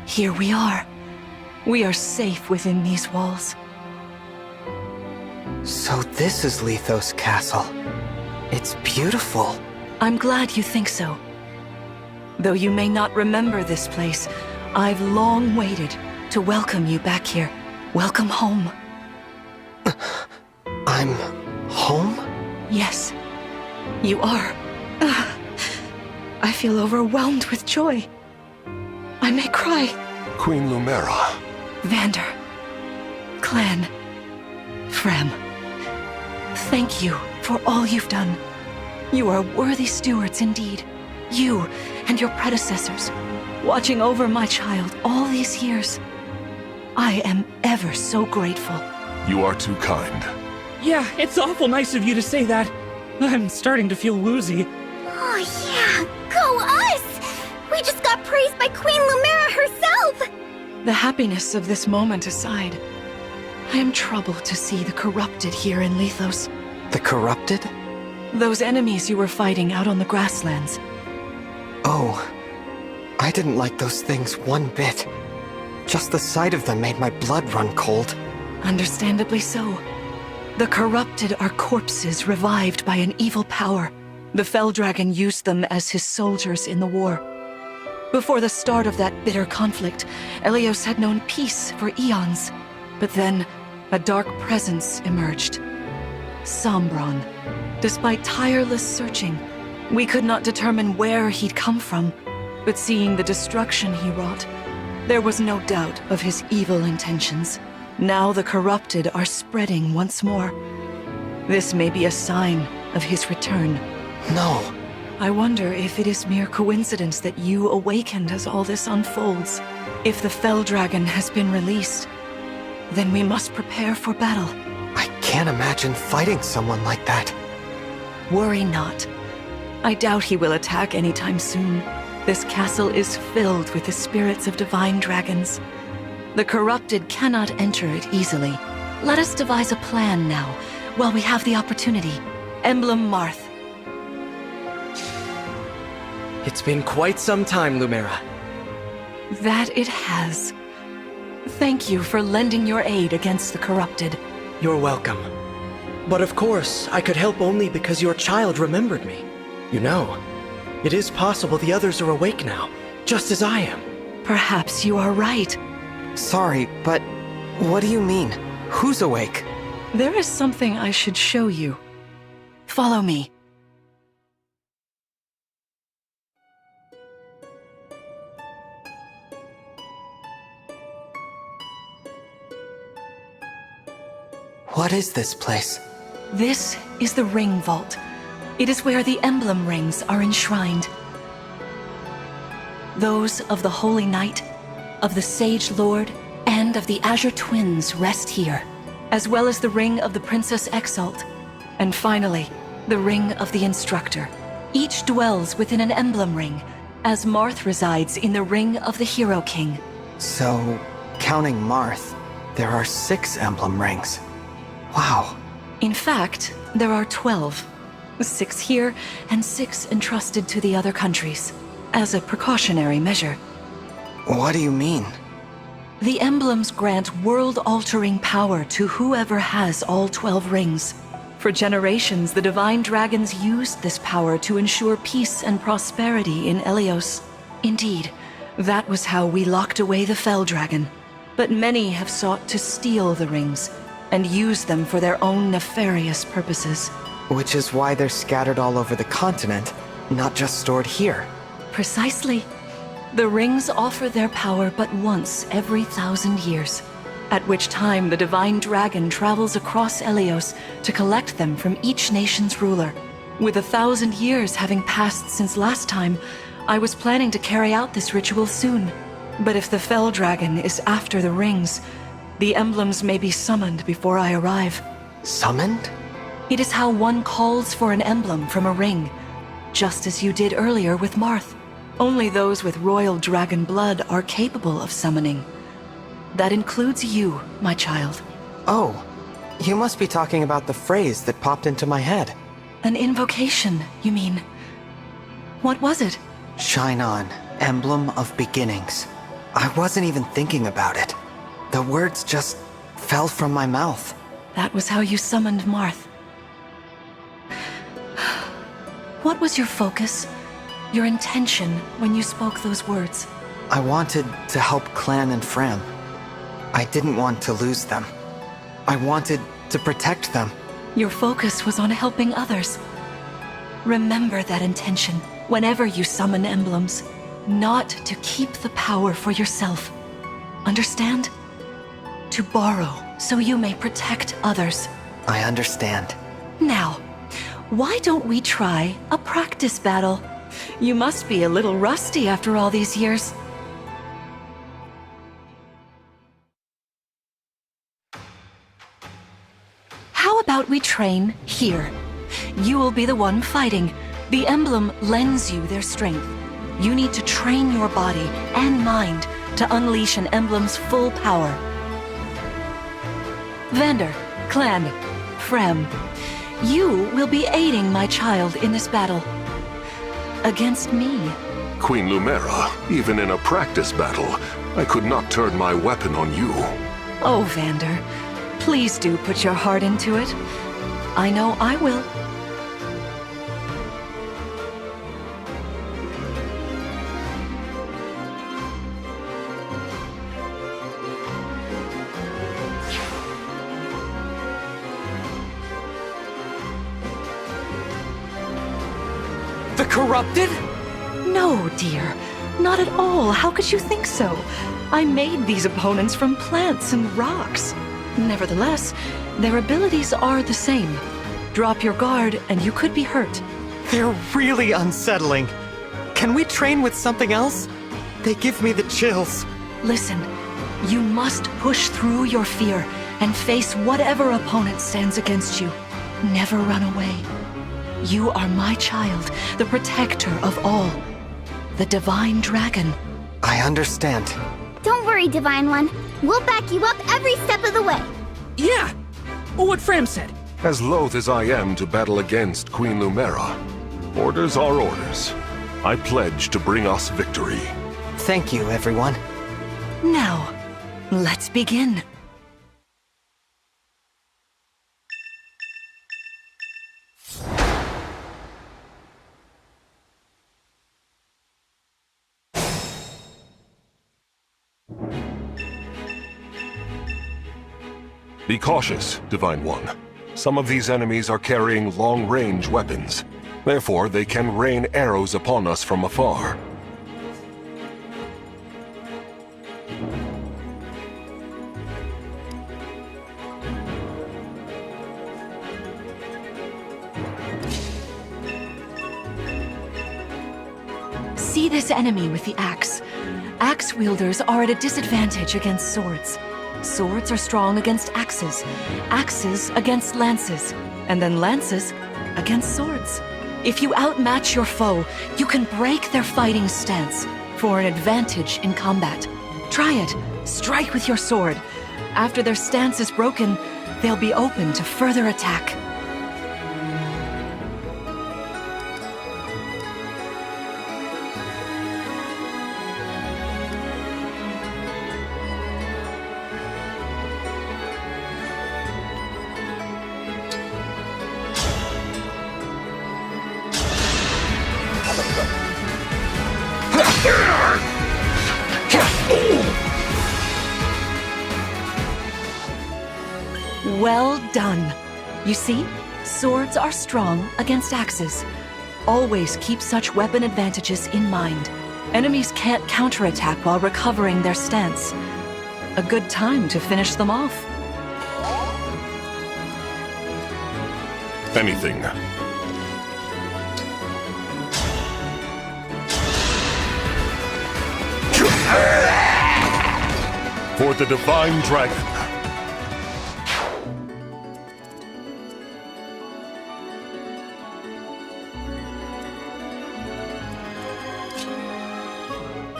Here we are. We are safe within these walls. So this is Lythos Castle. It's beautiful. I'm glad you think so. Though you may not remember this place, I've long waited to welcome you back here. Welcome home. I'm home? Yes, you are. I feel overwhelmed with joy. I may cry. Queen Lumera. Vander, Clan, Frem, thank you for all you've done. You are worthy stewards indeed. You and your predecessors, watching over my child all these years. I am ever so grateful. You are too kind. Yeah, it's awful nice of you to say that. I'm starting to feel woozy. Oh yeah, go us! We just got praised by Queen Lumera herself! The happiness of this moment aside, I am troubled to see the corrupted here in Lythos. The corrupted? Those enemies you were fighting out on the grasslands. Oh, I didn't like those things one bit. Just the sight of them made my blood run cold. Understandably so. The corrupted are corpses revived by an evil power. The Felldragon used them as his soldiers in the war. Before the start of that bitter conflict, Elios had known peace for eons. But then, a dark presence emerged. Sombron. Despite tireless searching, we could not determine where he'd come from. But seeing the destruction he wrought, there was no doubt of his evil intentions. Now the corrupted are spreading once more. This may be a sign of his return. No. I wonder if it is mere coincidence that you awakened as all this unfolds. If the Felldragon has been released, then we must prepare for battle. I can't imagine fighting someone like that. Worry not. I doubt he will attack anytime soon. This castle is filled with the spirits of divine dragons. The corrupted cannot enter it easily. Let us devise a plan now, while we have the opportunity. Emblem Marth. It's been quite some time, Lumera. That it has. Thank you for lending your aid against the corrupted. You're welcome. But of course, I could help only because your child remembered me. You know, it is possible the others are awake now, just as I am. Perhaps you are right. Sorry, but what do you mean? Who's awake? There is something I should show you. Follow me. What is this place? This is the Ring Vault. It is where the Emblem rings are enshrined. Those of the Holy Knight, of the Sage Lord, and of the Azure Twins rest here, as well as the Ring of the Princess Exalt, and finally, the Ring of the Instructor. Each dwells within an Emblem ring, as Marth resides in the Ring of the Hero King. So, counting Marth, there are 6 emblem rings. Wow. In fact, there are 12. 6 here, and 6 entrusted to the other countries, as a precautionary measure. What do you mean? The emblems grant world-altering power to whoever has all 12 rings. For generations, the divine dragons used this power to ensure peace and prosperity in Elios. Indeed, that was how we locked away the Felldragon. But many have sought to steal the rings and use them for their own nefarious purposes. Which is why they're scattered all over the continent, not just stored here. Precisely. The rings offer their power but once every 1,000 years, at which time the divine dragon travels across Elios to collect them from each nation's ruler. With 1,000 years having passed since last time, I was planning to carry out this ritual soon. But if the Felldragon is after the rings, the emblems may be summoned before I arrive. Summoned? It is how one calls for an emblem from a ring, just as you did earlier with Marth. Only those with royal dragon blood are capable of summoning. That includes you, my child. Oh, you must be talking about the phrase that popped into my head. An invocation, you mean? What was it? Shine on, emblem of beginnings. I wasn't even thinking about it. The words just fell from my mouth. That was how you summoned Marth. What was your focus, your intention when you spoke those words? I wanted to help Clan and Fram. I didn't want to lose them. I wanted to protect them. Your focus was on helping others. Remember that intention whenever you summon emblems. Not to keep the power for yourself. Understand? To borrow so you may protect others. I understand. Now, why don't we try a practice battle? You must be a little rusty after all these years. How about we train here? You will be the one fighting. The emblem lends you their strength. You need to train your body and mind to unleash an emblem's full power. Vander, Clan, Frem, you will be aiding my child in this battle. Against me. Queen Lumera, even in a practice battle, I could not turn my weapon on you. Oh, Vander, please do put your heart into it. I know I will. The corrupted? No, dear. Not at all. How could you think so? I made these opponents from plants and rocks. Nevertheless, their abilities are the same. Drop your guard and you could be hurt. They're really unsettling. Can we train with something else? They give me the chills. Listen, you must push through your fear and face whatever opponent stands against you. Never run away. You are my child, the protector of all. The Divine Dragon. I understand. Don't worry, Divine One. We'll back you up every step of the way. Yeah! What Fram said. As loath as I am to battle against Queen Lumera, orders are orders. I pledge to bring us victory. Thank you, everyone. Now, let's begin. Be cautious, Divine One. Some of these enemies are carrying long-range weapons. Therefore, they can rain arrows upon us from afar. See this enemy with the axe. Axe wielders are at a disadvantage against swords. Swords are strong against axes, axes against lances, and then lances against swords. If you outmatch your foe, you can break their fighting stance for an advantage in combat. Try it. Strike with your sword. After their stance is broken, they'll be open to further attack. Well done. You see, swords are strong against axes. Always keep such weapon advantages in mind. Enemies can't counterattack while recovering their stance. A good time to finish them off. Anything. For the Divine Dragon.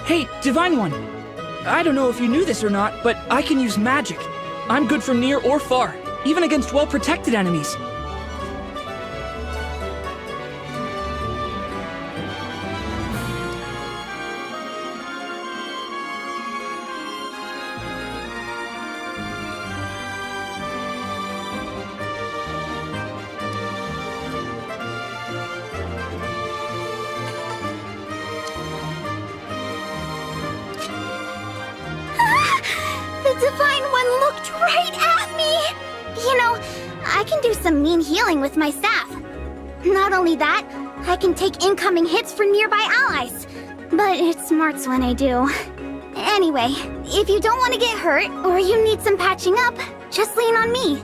Hey, Divine One! I don't know if you knew this or not, but I can use magic. I'm good from near or far, even against well-protected enemies. Divine One looked right at me! You know, I can do some mean healing with my staff. Not only that, I can take incoming hits for nearby allies. But it smarts when I do. Anyway, if you don't want to get hurt, or you need some patching up, just lean on me.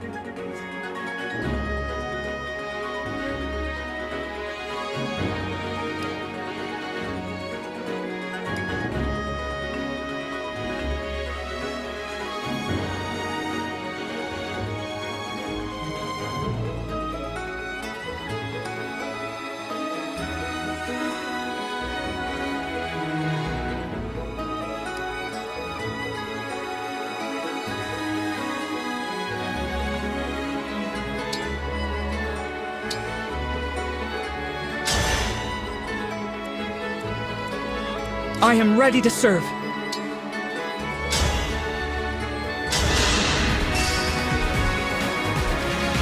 I am ready to serve.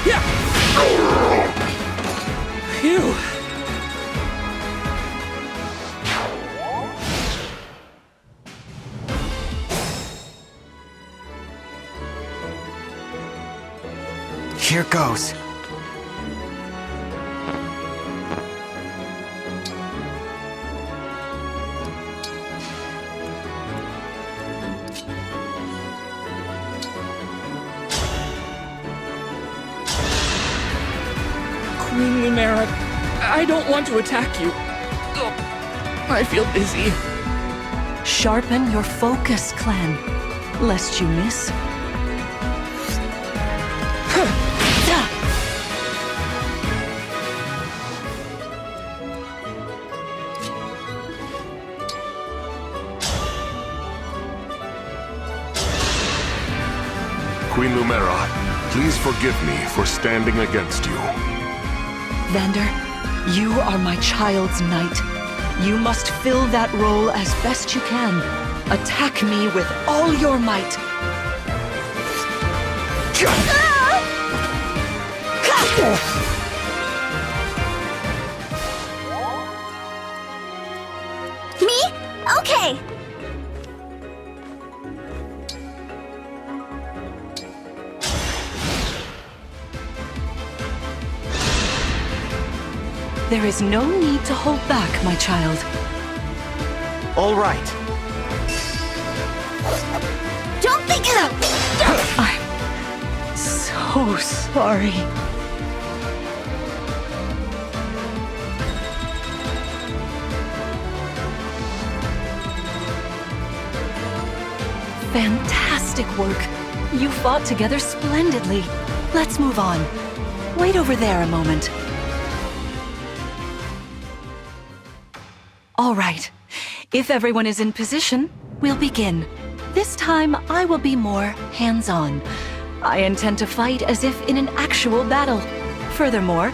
Yeah! Phew! Here goes. Queen Lumera, I don't want to attack you. Ugh, I feel dizzy. Sharpen your focus, clan, lest you miss. Queen Lumera, please forgive me for standing against you. Vander, you are my child's knight. You must fill that role as best you can. Attack me with all your might. Me? Okay! There is no need to hold back, my child. All right. Don't think it! I'm so sorry. Fantastic work. You fought together splendidly. Let's move on. Wait over there a moment. All right. If everyone is in position, we'll begin. This time, I will be more hands-on. I intend to fight as if in an actual battle. Furthermore,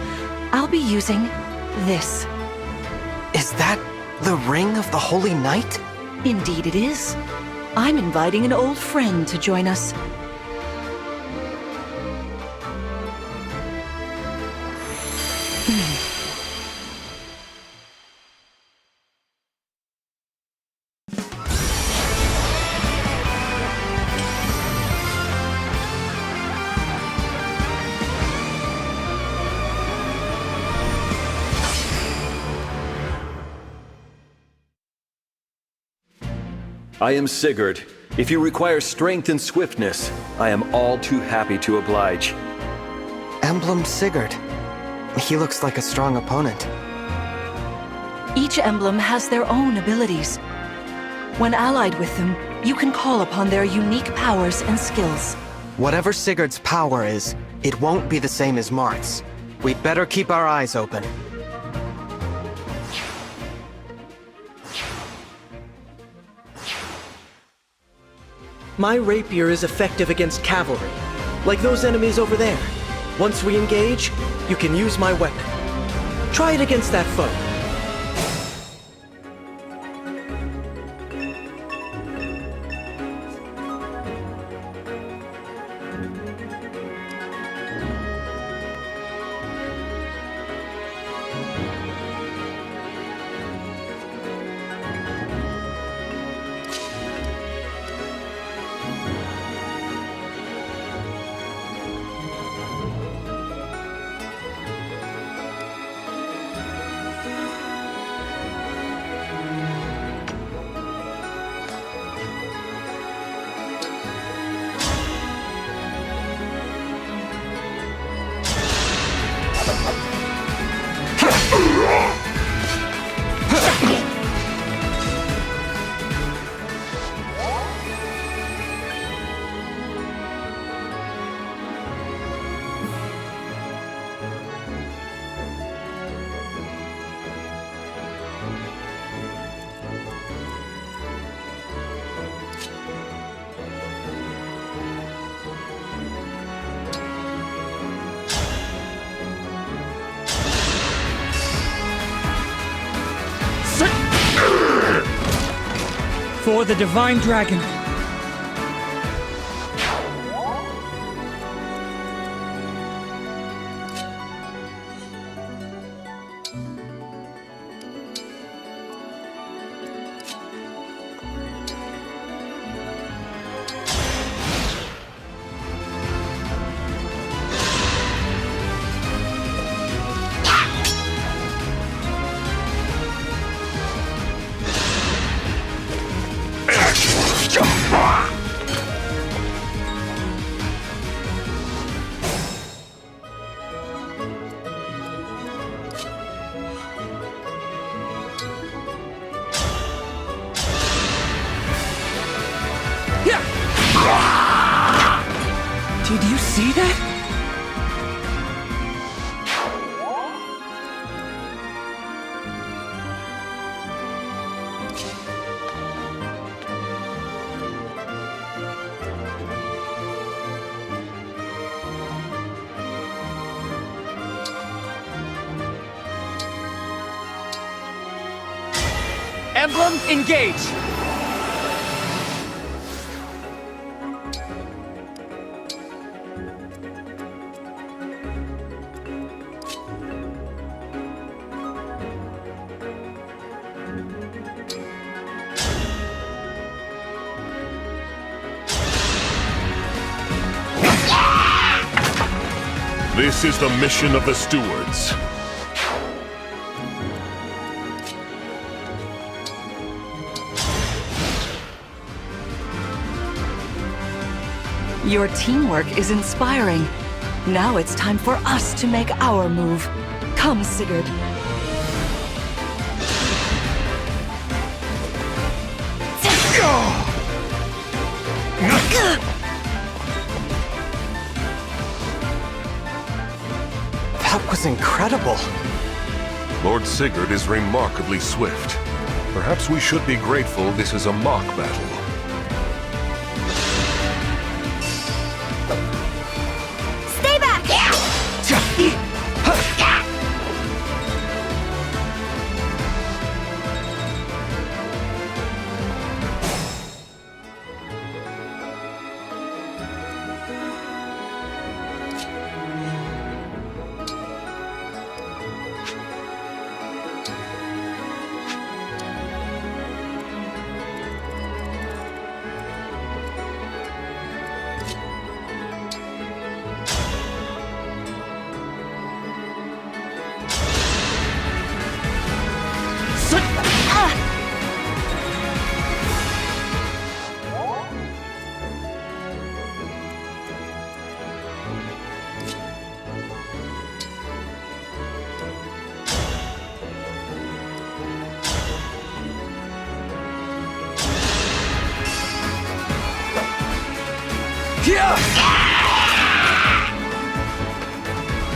I'll be using this. Is that the Ring of the Holy Knight? Indeed it is. I'm inviting an old friend to join us. I am Sigurd. If you require strength and swiftness, I am all too happy to oblige. Emblem Sigurd. He looks like a strong opponent. Each emblem has their own abilities. When allied with them, you can call upon their unique powers and skills. Whatever Sigurd's power is, it won't be the same as Marth's. We'd better keep our eyes open. My rapier is effective against cavalry, like those enemies over there. Once we engage, you can use my weapon. Try it against that foe. For the Divine Dragon. Did you see that? Emblem, engage! This is the mission of the stewards. Your teamwork is inspiring. Now it's time for us to make our move. Come, Sigurd. That was incredible. Lord Sigurd is remarkably swift. Perhaps we should be grateful this is a mock battle. Stay back!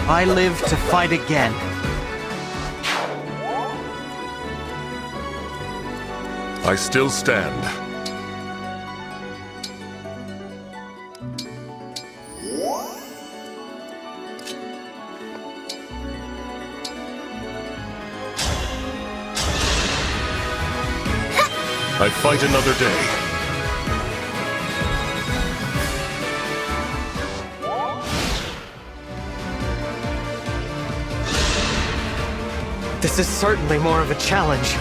I live to fight again. I still stand. I fight another day. This is certainly more of a challenge.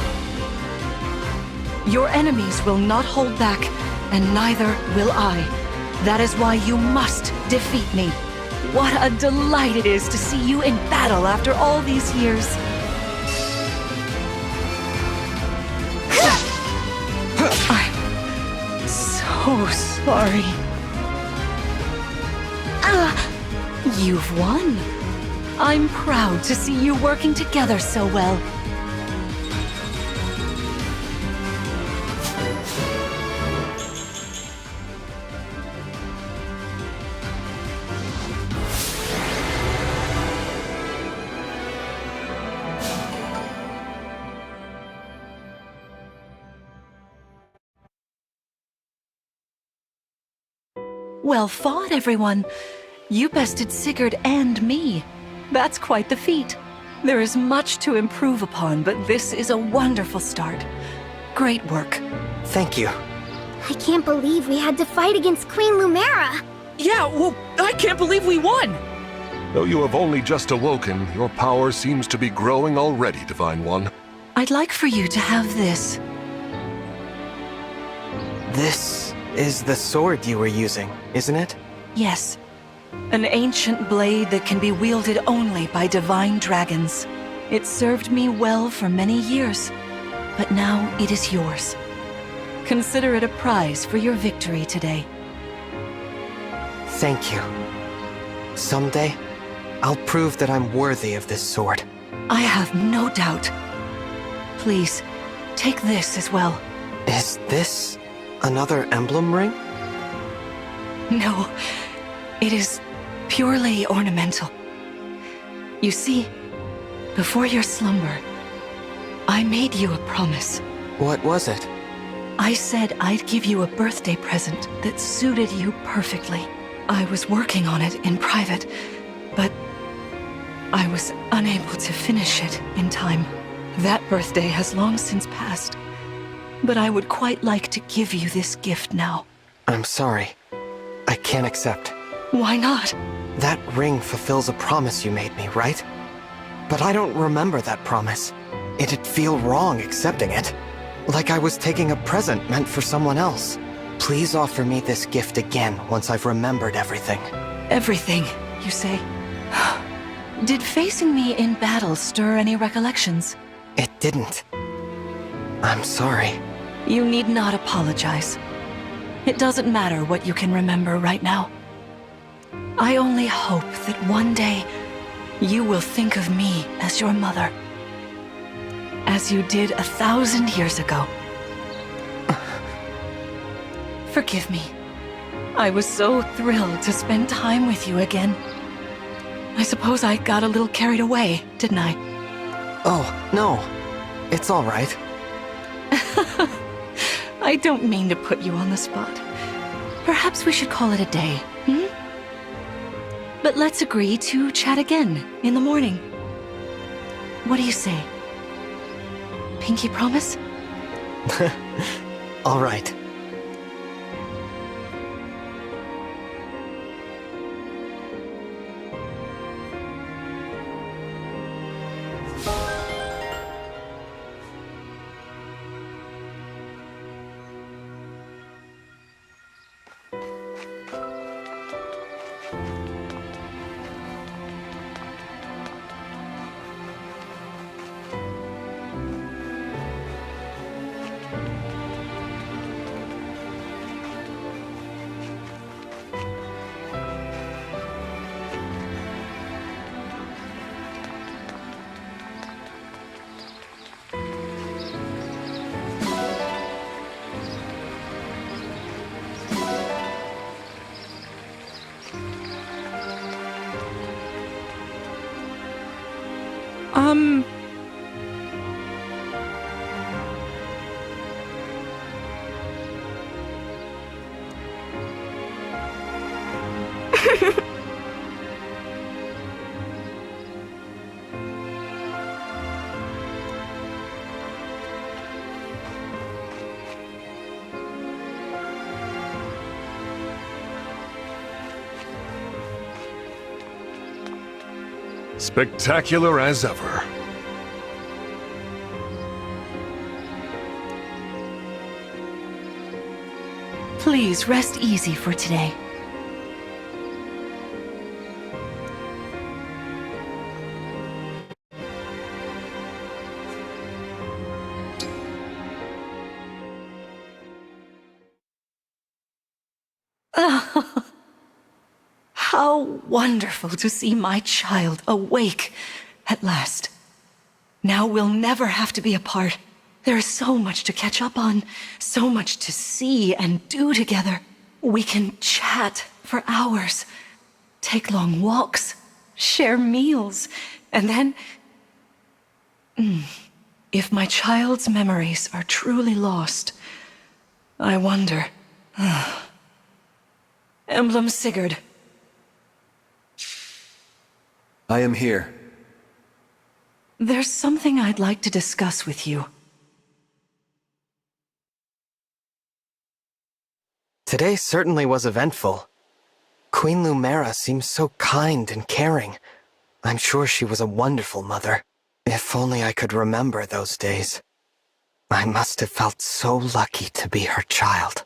Your enemies will not hold back, and neither will I. That is why you must defeat me. What a delight it is to see you in battle after all these years. I'm so sorry. You've won. I'm proud to see you working together so well. Well fought, everyone. You bested Sigurd and me. That's quite the feat. There is much to improve upon, but this is a wonderful start. Great work. Thank you. I can't believe we had to fight against Queen Lumera. Yeah, well, I can't believe we won! Though you have only just awoken, your power seems to be growing already, Divine One. I'd like for you to have this. This is the sword you were using, isn't it? Yes. An ancient blade that can be wielded only by divine dragons. It served me well for many years, but now it is yours. Consider it a prize for your victory today. Thank you. Someday, I'll prove that I'm worthy of this sword. I have no doubt. Please, take this as well. Is this another emblem ring? No, it is purely ornamental. You see, before your slumber, I made you a promise. What was it? I said I'd give you a birthday present that suited you perfectly. I was working on it in private, but I was unable to finish it in time. That birthday has long since passed, but I would quite like to give you this gift now. I'm sorry. I can't accept. Why not? That ring fulfills a promise you made me, right? But I don't remember that promise. It'd feel wrong accepting it. Like I was taking a present meant for someone else. Please offer me this gift again once I've remembered everything. Everything, you say? Did facing me in battle stir any recollections? It didn't. I'm sorry. You need not apologize. It doesn't matter what you can remember right now. I only hope that one day you will think of me as your mother. As you did 1,000 years ago. Forgive me. I was so thrilled to spend time with you again. I suppose I got a little carried away, didn't I? Oh, no. It's all right. I don't mean to put you on the spot. Perhaps we should call it a day, hmm? But let's agree to chat again in the morning. What do you say? Pinky promise? All right. Spectacular as ever. Please rest easy for today. How wonderful to see my child awake at last. Now we'll never have to be apart. There is so much to catch up on, so much to see and do together. We can chat for hours, take long walks, share meals, and then... If my child's memories are truly lost, I wonder... Emblem Sigurd. I am here. There's something I'd like to discuss with you. Today certainly was eventful. Queen Lumera seems so kind and caring. I'm sure she was a wonderful mother. If only I could remember those days. I must have felt so lucky to be her child.